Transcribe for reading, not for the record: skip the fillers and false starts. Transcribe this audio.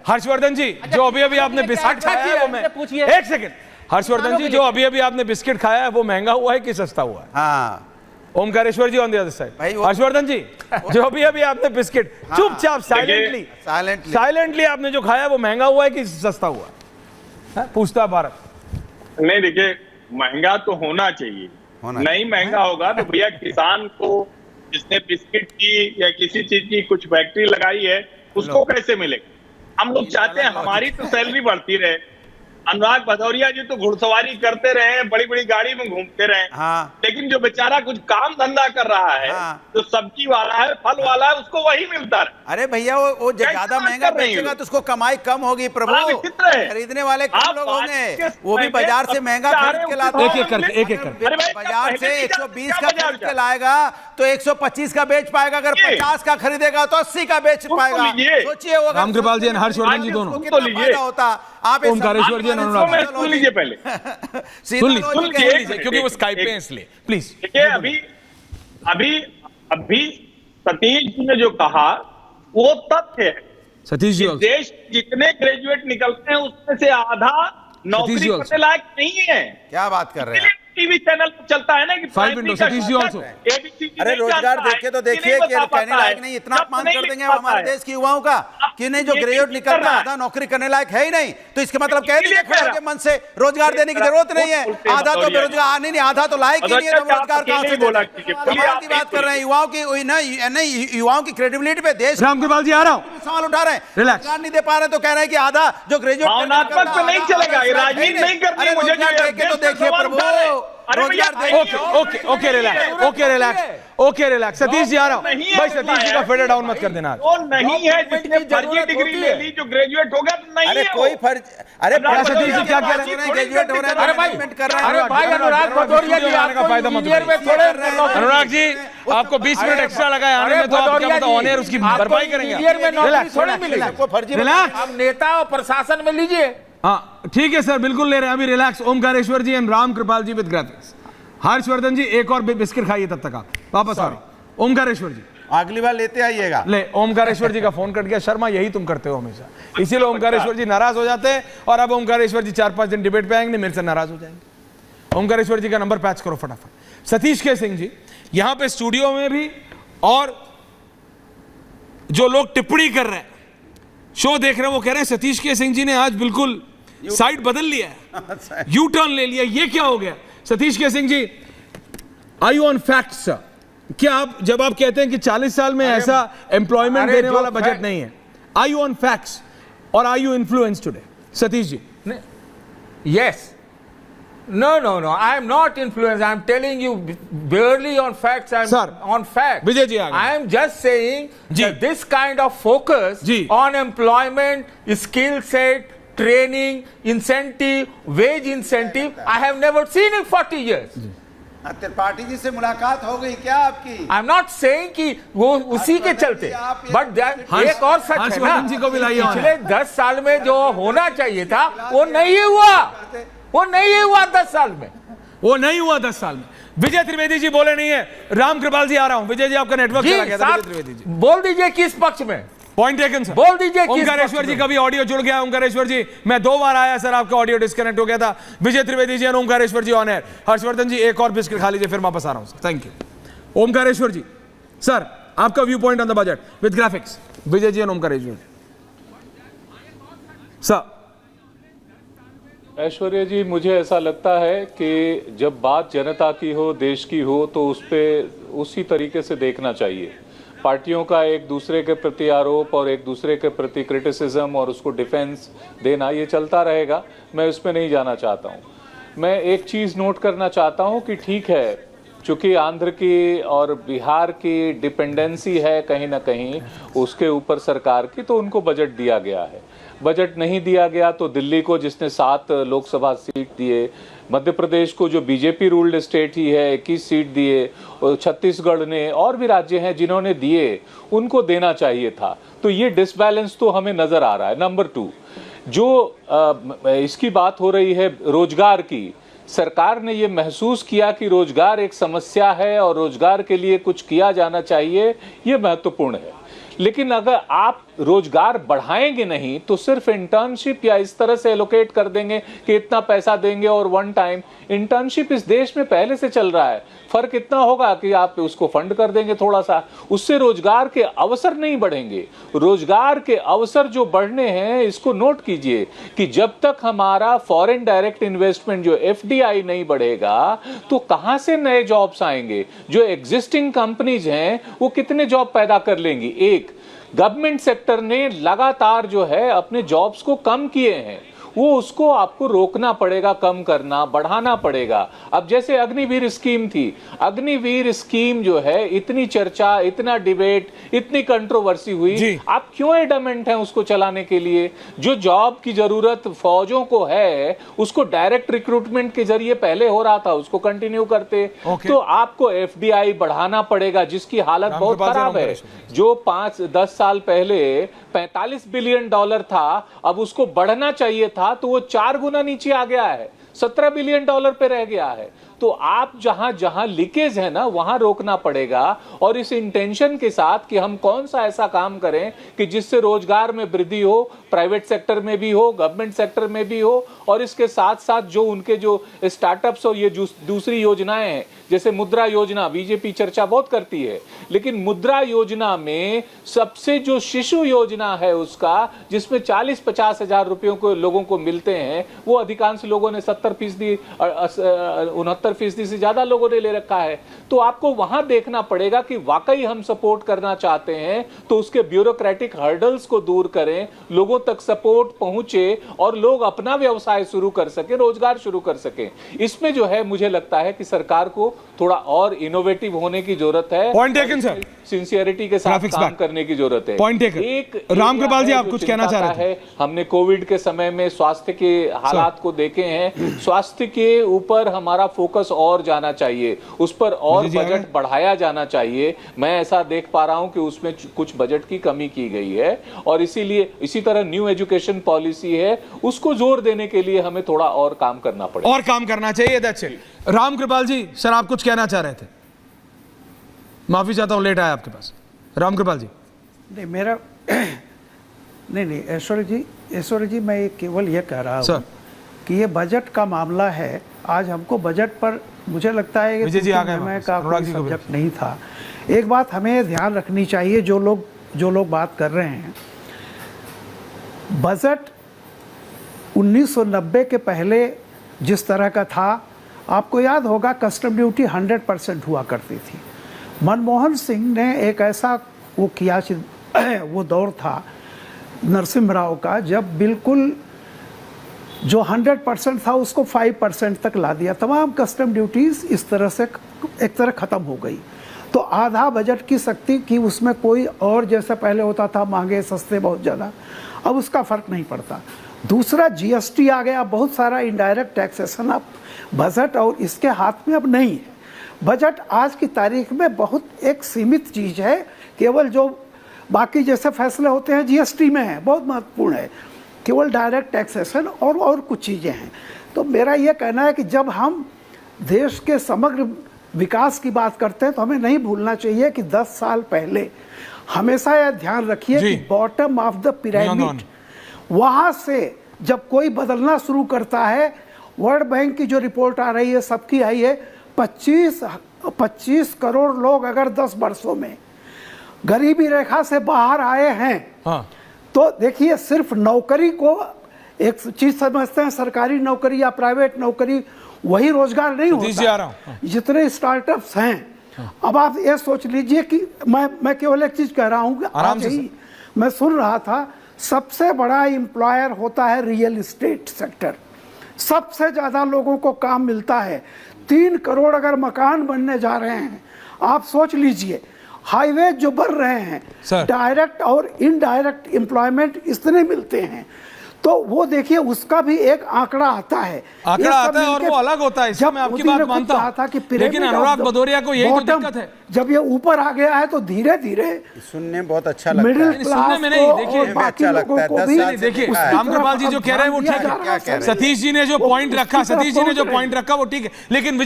हर्षवर्धन जी, जो अभी अभी आपने बिस्किट खाया है वो मैं, एक सेकंड, हर्षवर्धन जी, जो अभी अभी आपने बिस्किट खाया है वो महंगा हुआ है कि सस्ता हुआ है? हाँ, Omkareshwar ji on the other side. Harshvardhan ji, जो अभी अभी आपने बिस्किट चुपचाप साइलेंटली आपने जो खाया वो महंगा हुआ है कि सस्ता हुआ है? पूछता भारत। नहीं, देखिए, महंगा तो होना चाहिए, नहीं महंगा होगा तो भैया किसान को जिसने बिस्किट की या किसी चीज की कुछ फैक्ट्री लगाई है उसको कैसे मिलेगा? हम लोग चाहते हैं हमारी तो सैलरी बढ़ती रहे। अनुराग भदौरिया जी तो घुड़सवारी करते रहे, बड़ी बड़ी गाड़ी में घूमते रहे, लेकिन जो बेचारा कुछ काम धंधा कर रहा है, जो सब्जी वाला है, फल वाला है, उसको वही मिलता है। अरे भैया वो ज्यादा महंगा बेचेगा तो उसको कमाई कम होगी प्रभु, खरीदने वाले कम लोग होंगे। वो भी बाजार से महंगा खरीद के लाता है, एक बाजार से 120 का खरीद के लाएगा तो 125 का बेच पाएगा, अगर 50 का खरीदेगा तो 80 का बेच पाएगा। सोचिए वो रामकृपाल जी, हर्षवर्धन जी दोनों कितना फायदा होता। आप ओमकारेश्वर जी, सुन लीजिए पहले, सुन लीजिए क्योंकि वो स्काइप पे हैं इसलिए प्लीज। देखिए, अभी सतीश जी ने जो कहा वो तथ्य है। सतीश जी, देश जितने ग्रेजुएट निकलते हैं उसमें से आधा नौकरी करने लायक नहीं है। क्या बात कर रहे हैं? टीवी चैनल पर चलता है ना कि सतीश जी ऑल्सो। अरे रोजगार देखे तो देखिए कि कहने लायक नहीं, इतना अपमान कर देंगे हमारे देश के युवाओं का कि नहीं, जो ग्रेजुएट निकलता है आधा नौकरी करने लायक है ही नहीं, तो इसके मतलब कह दीजिए खड़े होकर मन से रोजगार देने की जरूरत नहीं है। आधा तो बेरोजगार, नहीं आधा तो लायक ही नहीं है, रोजगार कहां से बोला? कमाल की बात कर रहे हैं। युवाओं की नहीं, युवाओं की क्रेडिबिलिटी पे देश रामकृपाल जी आ रहा हूं, सवाल उठा रहे हैं, रोजगार नहीं दे पा रहे तो कह रहे हैं कि आधा जो ग्रेजुएट नहीं चलेगा, राजनीति नहीं करनी। मुझे तो देखिए प्रभु, ओके रिलैक्स। सतीश जी आ रहा हूं भाई, सतीश जी का फेडर डाउन मत कर देना। वो नहीं है जिसने फर्जी डिग्री ले ली, जो ग्रेजुएट हो गया तो नहीं है। अरे कोई फर्ज, अरे सतीश जी क्या कह रहे हैं? ग्रेजुएट हो रहे हैं, अरे भाई अनुराग भदौरिया जी आने का फायदा मत उठाइए। अनुराग जी, आपको 20 मिनट एक्स्ट्रा लगा है आने में, तो आप क्या बताओ, ऑन एयर उसकी भरपाई करेंगे? आप नेता और प्रशासन में लीजिए। हाँ ठीक है सर, बिल्कुल ले रहे हैं, अभी relax. Omkareshwar ji and Ram Kripal ji with graphics. Harshvardhan ji एक और बिस्किट खाइए, तब तक आप वापस आ रहे हो। ओमकारेश्वर जी अगली बार लेते आइएगा। ले, ओमकारेश्वर जी का फोन कट गया। शर्मा, यही तुम करते हो हमेशा, इसीलिए ओमकारेश्वर जी नाराज हो जाते हैं, और अब ओमकारेश्वर जी 4-5 दिन डिबेट पे आएंगे, मेरे से नाराज हो जाएंगे। ओमकारेश्वर जी का नंबर पैच करो फटाफट। सतीश के सिंह जी यहां पे स्टूडियो में भी, और जो लोग टिप्पणी कर रहे हैं, शो देख रहे हैं, वो कह रहे हैं सतीश के सिंह जी ने आज बिल्कुल साइड बदल लिया है, यू टर्न ले लिया, ये क्या हो गया? सतीश के सिंह जी, आई ऑन फैक्ट्स? क्या आप, जब आप कहते हैं कि 40 साल में ऐसा एम्प्लॉयमेंट देने वाला बजट नहीं है, आई ऑन फैक्ट्स और are you influence today? Satish ji, yes, no, I am not influenced. I am telling you barely on facts. I am on facts. Vijay ji, I am just saying that this kind of focus on employment, skill set, training, incentive, wage incentive, I have never seen in 40 years. Tripathi ji से मुलाकात हो गई क्या आपकी? I am not saying कि वो उसी के चलते, बट एक और सच है ना, पिछले 10 साल में जो होना चाहिए था वो नहीं हुआ, वो नहीं हुआ 10 साल में, वो नहीं हुआ 10 साल में। विजय त्रिवेदी जी बोले नहीं है, राम कृपाल जी आ रहा हूं। विजय जी, आपका नेटवर्क चला गया था। विजय त्रिवेदी जी बोल दीजिए किस पक्ष में, पॉइंट टेकन सर, बोल दीजिए। ओमकारेश्वर जी का भी ऑडियो जुड़ गया। ओमकारेश्वर जी, मैं 2 बार आया सर, आपका ऑडियो डिस्कनेक्ट हो गया था। विजय त्रिवेदी जी और ओमकारेश्वर जी ऑन एयर। हर्षवर्धन जी एक और बिस्किट खा लीजिए, फिर वापस आ रहा हूं sir. Thank you. Omkareshwar ji sir, आपका viewpoint on the budget with graphics. Vijay ji और ओमकारेश्वर सर। ऐश्वर्या जी, मुझे ऐसा लगता है कि जब बात जनता की हो, देश की हो, तो उस पर उसी तरीके से देखना चाहिए। पार्टियों का एक दूसरे के प्रति आरोप और एक दूसरे के प्रति क्रिटिसिज्म और उसको डिफेंस देना, ये चलता रहेगा। मैं उसमें नहीं जाना चाहता हूँ। मैं एक चीज़ नोट करना चाहता हूँ कि ठीक है, चूँकि आंध्र की और बिहार की डिपेंडेंसी है कहीं ना कहीं उसके ऊपर सरकार की, तो उनको बजट दिया गया है। बजट नहीं दिया गया तो दिल्ली को, जिसने 7 लोकसभा सीट दिए, मध्य प्रदेश को जो बीजेपी रूल्ड स्टेट ही है 21 सीट दिए, और छत्तीसगढ़ ने, और भी राज्य हैं जिन्होंने दिए, उनको देना चाहिए था। तो ये डिसबैलेंस तो हमें नजर आ रहा है। नंबर 2, जो इसकी बात हो रही है रोजगार की, सरकार ने ये महसूस किया कि रोजगार एक समस्या है और रोजगार के लिए कुछ किया जाना चाहिए, ये महत्वपूर्ण है। लेकिन अगर आप रोजगार बढ़ाएंगे नहीं तो सिर्फ इंटर्नशिप या इस तरह से एलोकेट कर देंगे कि इतना पैसा देंगे और वन टाइम। इंटर्नशिप इस देश में पहले से चल रहा है, फर्क इतना होगा कि आप उसको फंड कर देंगे थोड़ा सा, उससे रोजगार के अवसर नहीं बढ़ेंगे। रोजगार के अवसर जो बढ़ने हैं, इसको नोट कीजिए कि जब तक हमारा फॉरेन डायरेक्ट इन्वेस्टमेंट जो एफडीआई नहीं बढ़ेगा तो कहां से नए जॉब्स आएंगे? जो एग्जिस्टिंग कंपनीज हैं वो कितने जॉब पैदा कर लेंगी? एक गवर्नमेंट सेक्टर ने लगातार जो है अपने जॉब्स को कम किए हैं, वो उसको आपको रोकना पड़ेगा, कम करना, बढ़ाना पड़ेगा। अब जैसे अग्निवीर स्कीम थी, अग्निवीर स्कीम जो है इतनी चर्चा, इतना डिबेट, इतनी कंट्रोवर्सी हुई, आप क्यों एडमेंट हैं उसको चलाने के लिए? जो जॉब की जरूरत फौजों को है उसको डायरेक्ट रिक्रूटमेंट के जरिए पहले हो रहा था, उसको कंटिन्यू करते। तो आपको एफडीआई बढ़ाना पड़ेगा जिसकी हालत बहुत खराब है। जो 5-10 साल पहले 45 बिलियन डॉलर था, अब उसको बढ़ना चाहिए था तो वो 4 गुना नीचे आ गया है, 17 बिलियन डॉलर पे रह गया है। तो आप जहां जहां लीकेज है ना, वहां रोकना पड़ेगा, और इस इंटेंशन के साथ कि हम कौन सा ऐसा काम करें कि जिससे रोजगार में वृद्धि हो, प्राइवेट सेक्टर में भी हो, गवर्नमेंट सेक्टर में भी हो, और इसके साथ साथ जो उनके जो स्टार्टअप्स और ये दूसरी योजनाएं हैं, जैसे मुद्रा योजना, बीजेपी चर्चा बहुत करती है, लेकिन मुद्रा योजना में सबसे जो शिशु योजना है उसका, जिसमें 40-50 हजार रुपयों को लोगों को मिलते हैं, वो अधिकांश लोगों ने 70%, 69% से ज्यादा लोगों ने ले रखा है। तो आपको वहां देखना पड़ेगा कि वाकई हम सपोर्ट करना चाहते हैं तो उसके ब्यूरोक्रेटिक हर्डल्स को दूर करें, लोगों तक सपोर्ट पहुंचे और लोग अपना व्यवसाय शुरू कर सके, रोजगार शुरू कर सके। इसमें जो है मुझे लगता है कि सरकार को थोड़ा और इनोवेटिव होने की जरूरत है, पॉइंट टेकन सर, सिंसियरिटी के साथ काम करने की जरूरत है। Point taken. एक रामकृपाल जी, आप कुछ कहना चाह रहे थे? हमने कोविड के समय में स्वास्थ्य के हालात को देखे हैं, स्वास्थ्य के ऊपर हमारा फोकस और जाना चाहिए, उस पर और बजट बढ़ाया जाना चाहिए। मैं ऐसा देख पा रहा हूं कि उसमें कुछ बजट की कमी की गई है, और इसीलिए इसी तरह न्यू एजुकेशन पॉलिसी है, उसको जोर देने के लिए हमें थोड़ा और काम करना पड़ेगा, और काम करना चाहिए। That's it. Ramkripal ji, sir आप कुछ कहना चाह रहे थे? माफी चाहता हूं लेट आया आपके पास। रामकृपाल जी। नहीं, मेरा नहीं ऐश्वर्य जी, मैं केवल ये कह रहा हूँ कि ये बजट का मामला है। आज हमको बजट पर मुझे लगता है कि मैं का कोई सब्जेक्ट नहीं था। एक बात हमें ध्यान रखनी चाहिए, जो लोग बात कर रहे हैं, बजट 1990 के पहले जिस तरह का था, आपको याद होगा कस्टम ड्यूटी 100% हुआ करती थी। मनमोहन सिंह ने एक ऐसा वो किया, वो दौर था नरसिम्हा राव का, जब बिल्कुल जो 100% था उसको 5% तक ला दिया। तमाम कस्टम ड्यूटीज इस तरह से एक तरह ख़त्म हो गई। तो आधा बजट की शक्ति कि उसमें कोई और जैसा पहले होता था महंगे सस्ते बहुत ज़्यादा, अब उसका फ़र्क नहीं पड़ता। दूसरा जीएसटी आ गया, बहुत सारा इनडायरेक्ट टैक्सेशन अब बजट और इसके हाथ में अब नहीं है। बजट आज की तारीख में बहुत एक सीमित चीज़ है, केवल जो बाकी जैसे फैसले होते हैं जीएसटी में है, बहुत महत्वपूर्ण है, केवल डायरेक्ट टैक्सेशन और कुछ चीज़ें हैं। तो मेरा ये कहना है कि जब हम देश के समग्र विकास की बात करते हैं तो हमें नहीं भूलना चाहिए कि 10 साल पहले हमेशा यह ध्यान रखिए कि बॉटम ऑफ द पिरामिड, वहाँ से जब कोई बदलना शुरू करता है, वर्ल्ड बैंक की जो रिपोर्ट आ रही है, सबकी आई है, 25 करोड़ लोग अगर 10 वर्षों में गरीबी रेखा से बाहर आए हैं, तो देखिए सिर्फ नौकरी को एक चीज समझते हैं, सरकारी नौकरी या प्राइवेट नौकरी, वही रोजगार नहीं होता। जितने स्टार्टअप्स हैं, अब आप ये सोच लीजिए कि मैं केवल एक चीज कह रहा हूँ कि आज ही मैं सुन रहा था, सबसे बड़ा एम्प्लॉयर होता है रियल एस्टेट सेक्टर, सबसे ज्यादा लोगों को काम मिलता है। 3 करोड़ अगर मकान बनने जा रहे हैं, आप सोच लीजिए, हाईवे जो बन रहे हैं, डायरेक्ट और इनडायरेक्ट एम्प्लॉयमेंट इतने मिलते हैं, तो वो देखिए उसका भी एक आंकड़ा आता है, और वो अलग होता है। इसमें मैं आपकी बात मानता हूं, लेकिन अनुराग भदौरिया को यही तो दिक्कत है, जब ये ऊपर आ गया है तो धीरे धीरे सुनने बहुत अच्छा लगता है, मिडिल क्लास में नहीं, देखिए अच्छा लगता है। देखिए रामकृपाल जी जो कह रहे हैं वो ठीक है, सतीश जी ने जो पॉइंट रखा वो ठीक है, लेकिन